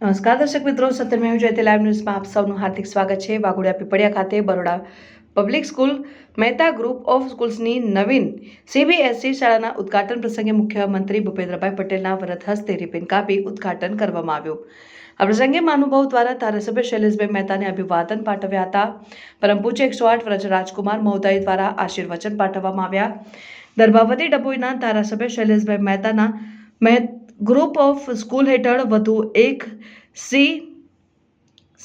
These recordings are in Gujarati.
નમસ્કાર દર્શક મિત્રો, સત્યમેવ જયતે લાઈવ ન્યૂઝમાં આપ સૌનું હાર્દિક સ્વાગત છે। વાઘોડિયા પીપળિયા ખાતે Baroda public school Mehta group of સ્કૂલ્સની નવીન CBSE શાળાના ઉદ્ઘાટન પ્રસંગે મુખ્યમંત્રી ભૂપેન્દ્રભાઈ પટેલના વરદ હસ્તે રિબન કાપી ઉદ્ઘાટન કરવામાં આવ્યું। આ પ્રસંગે મહાનુભાવ દ્વારા ધારાસભ્ય શૈલેષભાઈ મહેતાને અભિવાદન પાઠવ્યા હતા। પરમ પૂજ્ય 108 વ્રજરાજકુમાર મહોદય દ્વારા આશીર્વચન પાઠવવામાં આવ્યા। દર્ભાવતી ડભોઈના ધારાસભ્ય શૈલેષભાઈ મહેતાના ગ્રુપ ઓફ સ્કૂલ હેઠળ વધુ એક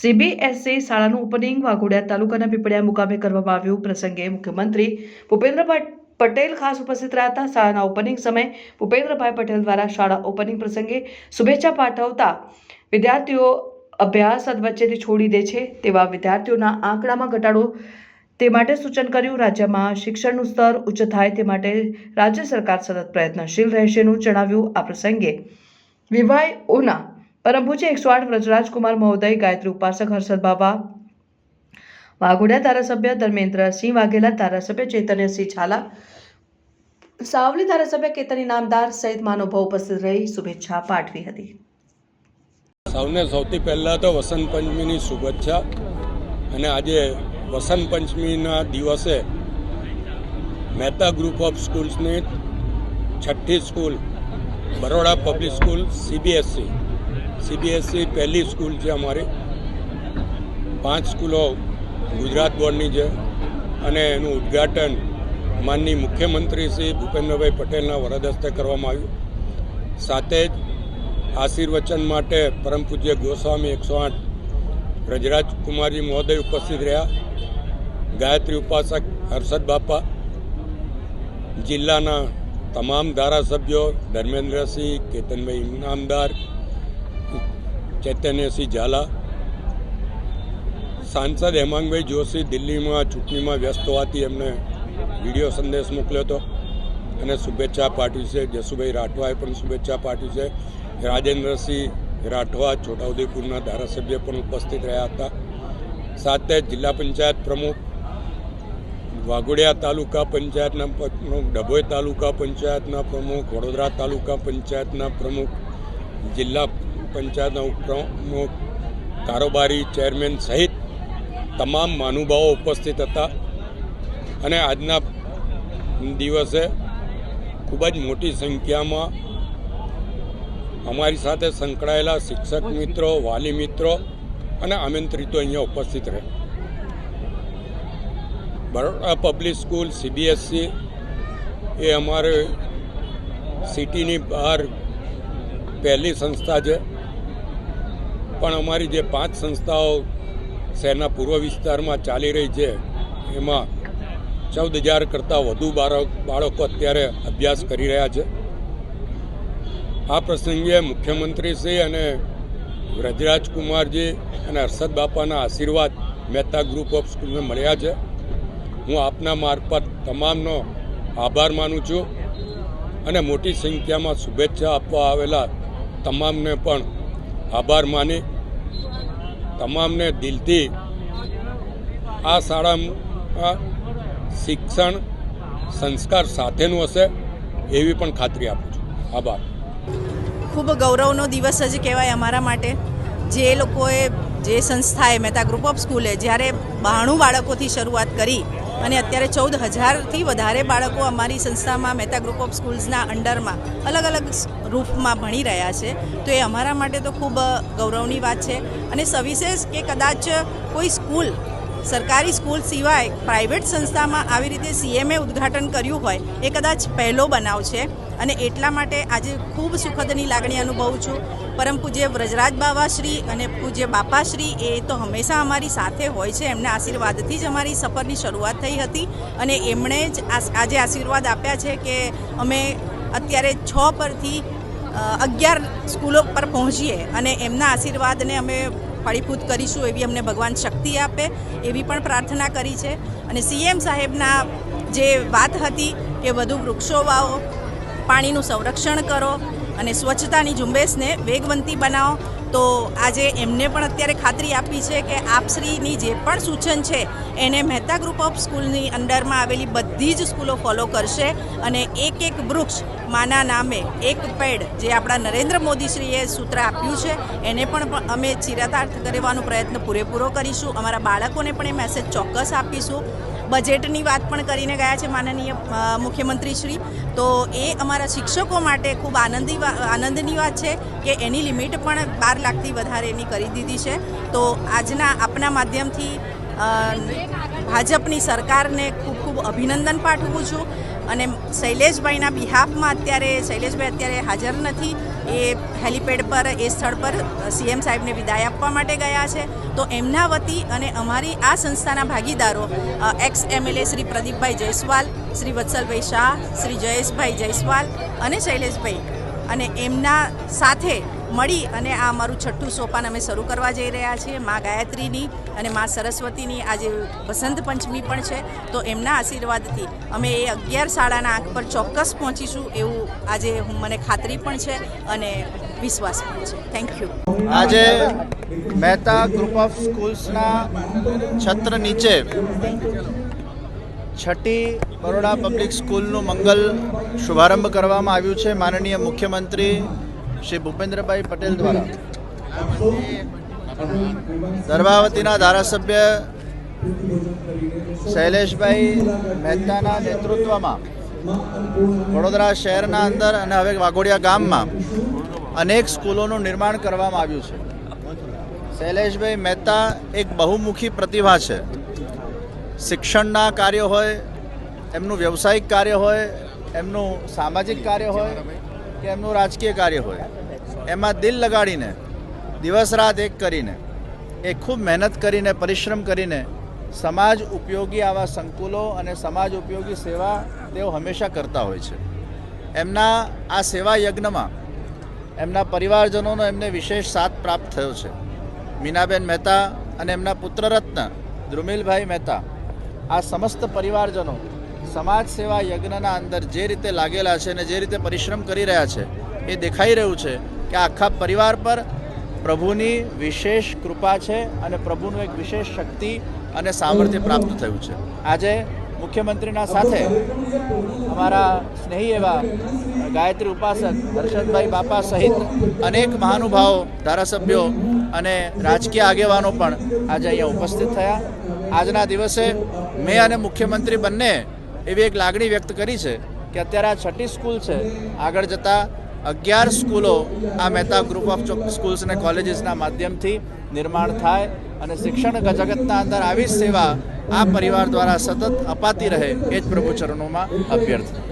CBSE શાળાનું ઓપનિંગ વાઘોડિયા તાલુકાના પીપળિયા મુકામે કરવામાં આવ્યું। પ્રસંગે મુખ્યમંત્રી ભૂપેન્દ્રભાઈ પટેલ ખાસ ઉપસ્થિત રહ્યા હતા। શાળાના ઓપનિંગ સમયે ભૂપેન્દ્રભાઈ પટેલ દ્વારા શાળા ઓપનિંગ પ્રસંગે શુભેચ્છા પાઠવતા વિદ્યાર્થીઓ અભ્યાસ વચ્ચેથી છોડી દે છે તેવા વિદ્યાર્થીઓના આંકડામાં ઘટાડો તે માટે સૂચન કર્યું। રાજ્યમાં શિક્ષણનું સ્તર ઉચ્ચ થાય તે માટે રાજ્ય સરકાર સતત પ્રયત્નશીલ રહેશેનું જણાવ્યું। આ પ્રસંગે વિવાયોના પરમ પૂજ્ય 108 વ્રજરાજકુમાર મહોદય, ગાયત્રી ઉપાસક હર્ષદ બાબા, વાઘોડિયા ધારાસભ્ય ધર્મેન્દ્રસિંહ વાઘેલા, ધારાસભ્ય ચૈતન્યસિંહ ઝાલા, સાવલી ધારાસભ્ય કેતન ઇનામદાર સહિત મહાનુભાવો ઉપસ્થિત રહી શુભેચ્છા પાઠવી હતી। સૌને સૌથી પહેલાં તો વસંત પંચમીની શુભેચ્છા। અને આજે વસંત પંચમીના દિવસે મહેતા ગ્રુપ ઓફ સ્કૂલ્સની 6ઠ્ઠી school Baroda public school CBSE પહેલી સ્કૂલ છે અમારી। 5 સ્કૂલો ગુજરાત બોર્ડની છે અને એનું ઉદ્ઘાટન માનનીય મુખ્યમંત્રી શ્રી ભૂપેન્દ્રભાઈ પટેલના વરદ હસ્તે કરવામાં આવ્યું। સાથે જ આશીર્વચન માટે પરમ પૂજ્ય ગોસ્વામી 108 વ્રજરાજકુમારજી મહોદય ઉપસ્થિત રહ્યા। ગાયત્રી ઉપાસક હર્ષદ બાપા, જિલ્લાના તમામ ધારાસભ્યો ધર્મેન્દ્રસિંહ, કેતનભાઈ ઇનામદાર, ચૈતન્યસિંહ ઝાલા, સાંસદ હેમાંગભાઈ જોશી દિલ્હીમાં ચૂંટણીમાં વ્યસ્ત હોવાથી એમને વિડીયો સંદેશ મોકલ્યો હતો અને શુભેચ્છા પાઠવી છે। જસુભાઈ રાઠવાએ પણ શુભેચ્છા પાઠવી છે। રાજેન્દ્રસિંહ રાઠવા છોટાઉદેપુરના ધારાસભ્ય પણ ઉપસ્થિત રહ્યા હતા। સાથે જિલ્લા પંચાયત પ્રમુખ, વાઘોડિયા તાલુકા પંચાયતના પ્રમુખ, ડભોઈ તાલુકા પંચાયતના પ્રમુખ, વડોદરા તાલુકા પંચાયતના પ્રમુખ, જિલ્લા પંચાયતના ઉપપ્રમુખ, કારોબારી ચેરમેન સહિત તમામ મહાનુભાવો ઉપસ્થિત હતા। અને આજના દિવસે ખૂબ જ મોટી સંખ્યામાં અમારી સાથે સંકળાયેલા શિક્ષક મિત્રો, વાલી મિત્રો અને આમંત્રિતો અહીંયા ઉપસ્થિત રહ્યા। બરોડા પબ્લિક સ્કૂલ CBSE એ અમારે સિટીની બહાર પહેલી સંસ્થા છે, પણ અમારી જે 5 સંસ્થાઓ શહેરના પૂર્વ વિસ્તારમાં ચાલી રહી છે એમાં 14,000 કરતાં વધુ બાળકો અત્યારે અભ્યાસ કરી રહ્યા છે। આ પ્રસંગે મુખ્યમંત્રીશ્રી અને વ્રજરાજકુમારજી અને હર્ષદ બાપાના આશીર્વાદ મહેતા ગ્રુપ ઓફ સ્કૂલને મળ્યા છે। હું આપના મારફત તમામનો આભાર માનું છું અને મોટી સંખ્યામાં શુભેચ્છા આપવા આવેલા તમામને પણ આભાર માની તમામને દિલથી આ શાળામાં શિક્ષણ સંસ્કાર સાથેનું હશે એવી પણ ખાતરી આપું છું। આભાર। ખૂબ ગૌરવનો દિવસ જ કહેવાય અમારા માટે। જે લોકોએ, જે સંસ્થાએ મહેતા ગ્રુપ ઓફ સ્કૂલે જ્યારે 92 બાળકોથી શરૂઆત કરી અને અત્યારે 14,000થી વધારે બાળકો અમારી સંસ્થામાં મહેતા ગ્રુપ ઓફ સ્કૂલ્સના અંડરમાં અલગ અલગ રૂપમાં ભણી રહ્યા છે, તો એ અમારા માટે તો ખૂબ ગૌરવની વાત છે। અને સવિશેષ કે કદાચ કોઈ સ્કૂલ, સરકારી સ્કૂલ સિવાય પ્રાઇવેટ સંસ્થામાં આવી રીતે CMA ઉદ્ઘાટન કર્યું હોય એ કદાચ પહેલો બનાવ છે અને એટલા માટે આજે ખૂબ સુખદની લાગણી અનુભવું છું। પરમ પૂજ્ય વ્રજરાજ બાવાશ્રી અને પૂજ્ય બાપાશ્રી એ તો હંમેશા અમારી સાથે હોય છે। એમના આશીર્વાદથી જ અમારી સફરની શરૂઆત થઈ હતી અને એમણે જ આજે આશીર્વાદ આપ્યા છે કે અમે અત્યારે 6 પરથી 11 સ્કૂલો પર પહોંચીએ અને એમના આશીર્વાદને અમે ફળીભૂત કરીશું એવી અમને ભગવાન શક્તિ આપે એવી પણ પ્રાર્થના કરી છે। અને CM સાહેબના જે વાત હતી કે વધુ વૃક્ષો વાવો, પાણીનું સંરક્ષણ કરો, અને સ્વચ્છતાની ઝુંબેશને વેગવંતી બનાવો. તો આજે એમને પણ અત્યારે ખાતરી આપી છે કે આપશ્રીની જે પણ સૂચન છે એને મહેતા ગ્રુપ ઓફ સ્કૂલની અંડરમાં આવેલી બધી જ સ્કૂલો ફોલો કરશે અને એક એક વૃક્ષ માના નામે એક પેડ જે આપણા નરેન્દ્ર મોદીશ્રીએ સૂત્ર આપ્યું છે એને પણ અમે ચિરાતાર્થ કરવાનો પ્રયત્ન પૂરેપૂરો કરીશું. અમારા બાળકોને પણ એ મેસેજ ચોક્કસ આપીશું. બજેટની વાત પણ કરીને ગયા છે માનનીય મુખ્યમંત્રીશ્રી, તો એ અમારા શિક્ષકો માટે ખૂબ આનંદની વાત છે કે એની લિમિટ પણ 12 લાખથી વધારે એની કરી દીધી છે. તો આજના આપના માધ્યમથી ભાજપની સરકારને ખૂબ ખૂબ અભિનંદન પાઠવું છું. અને શૈલેષભાઈના બિહાફમાં શૈલેષભાઈ અત્યારે હાજર નથી, એ હેલિપેડ પર એ સ્થળ પર સીએમ સાહેબને વિદાય આપવા માટે ગયા છે. તો એમના વતી અને અમારી આ સંસ્થાના ભાગીદારો એક્સ MLA શ્રી પ્રદીપભાઈ જયસ્વાલ, શ્રી વત્સલભાઈ શાહ, શ્રી જયેશભાઈ જયસ્વાલ અને શૈલેષભાઈ અને એમના સાથે મળી અને આ અમારું 6ઠ્ઠું સોપાન અમે શરૂ કરવા જઈ રહ્યા છીએ. મા ગાયત્રીની અને મા સરસ્વતીની આજે વસંત પંચમી પણ છે, તો એમના આશીર્વાદથી અમે એ 11 શાળાના આંક પર ચોક્કસ પહોંચીશું એવું આજે મને ખાતરી પણ છે અને વિશ્વાસ પણ છે. Thank you. આજે મહેતા ગ્રુપ ઓફ સ્કૂલ્સના છત્ર નીચે 6ઠ્ઠી બરોડા પબ્લિક સ્કૂલનું મંગલ શુભારંભ કરવામાં આવ્યું છે માનનીય મુખ્યમંત્રી શ્રી ભૂપેન્દ્રભાઈ પટેલ દ્વારા. દર્ભાવતીના ધારાસભ્ય શૈલેષભાઈ મહેતાના નેતૃત્વમાં વડોદરા શહેરના અંદર અને હવે વાઘોડિયા ગામમાં અનેક સ્કૂલોનું નિર્માણ કરવામાં આવ્યું છે. શૈલેષભાઈ મહેતા એક બહુમુખી પ્રતિભા છે. શિક્ષણના કાર્ય હોય, એમનું વ્યવસાયિક કાર્ય હોય, એમનું સામાજિક કાર્ય હોય કે એમનું રાજકીય કાર્ય હોય, એમાં દિલ લગાડીને દિવસ રાત એક કરીને એ ખૂબ મહેનત કરીને પરિશ્રમ કરીને સમાજ ઉપયોગી આવા સંકુલો અને સમાજ ઉપયોગી સેવા તેઓ હંમેશા કરતા હોય છે. એમના આ સેવા યજ્ઞમાં એમના પરિવારજનોનો એમને વિશેષ સાથ પ્રાપ્ત થયો છે. મીનાબેન મહેતા અને એમના પુત્રરત્ન દ્રુમિલભાઈ મહેતા, આ સમસ્ત પરિવારજનો સમાજ સેવા યજ્ઞના અંદર જે રીતે લાગેલા છે અને જે રીતે પરિશ્રમ કરી રહ્યા છે એ દેખાઈ રહ્યું છે કે આખા પરિવાર પર પ્રભુની વિશેષ કૃપા છે અને પ્રભુનું એક વિશેષ શક્તિ અને સામર્થ્ય પ્રાપ્ત થયું છે. આજે મુખ્યમંત્રીના સાથે અમારા સ્નેહી એવા ગાયત્રી ઉપાસક હર્ષદભાઈ બાપા સહિત અનેક મહાનુભાવો, ધારાસભ્યો અને રાજકીય આગેવાનો પણ આજે અહીંયા ઉપસ્થિત થયા. આજના દિવસે મેં અને મુખ્યમંત્રી બંને એવી એક લાગણી વ્યક્ત કરી છે કે અત્યારે આ 6ઠ્ઠી સ્કૂલ છે, આગળ જતાં 11 સ્કૂલો આ મહેતા ગ્રુપ ઓફ સ્કૂલ્સ અને કોલેજીસના માધ્યમથી નિર્માણ થાય અને શિક્ષણ જગતના અંદર આવી સેવા આ પરિવાર દ્વારા સતત અપાતી રહે એ જ પ્રભુ ચરણોમાં અભ્યર્થના.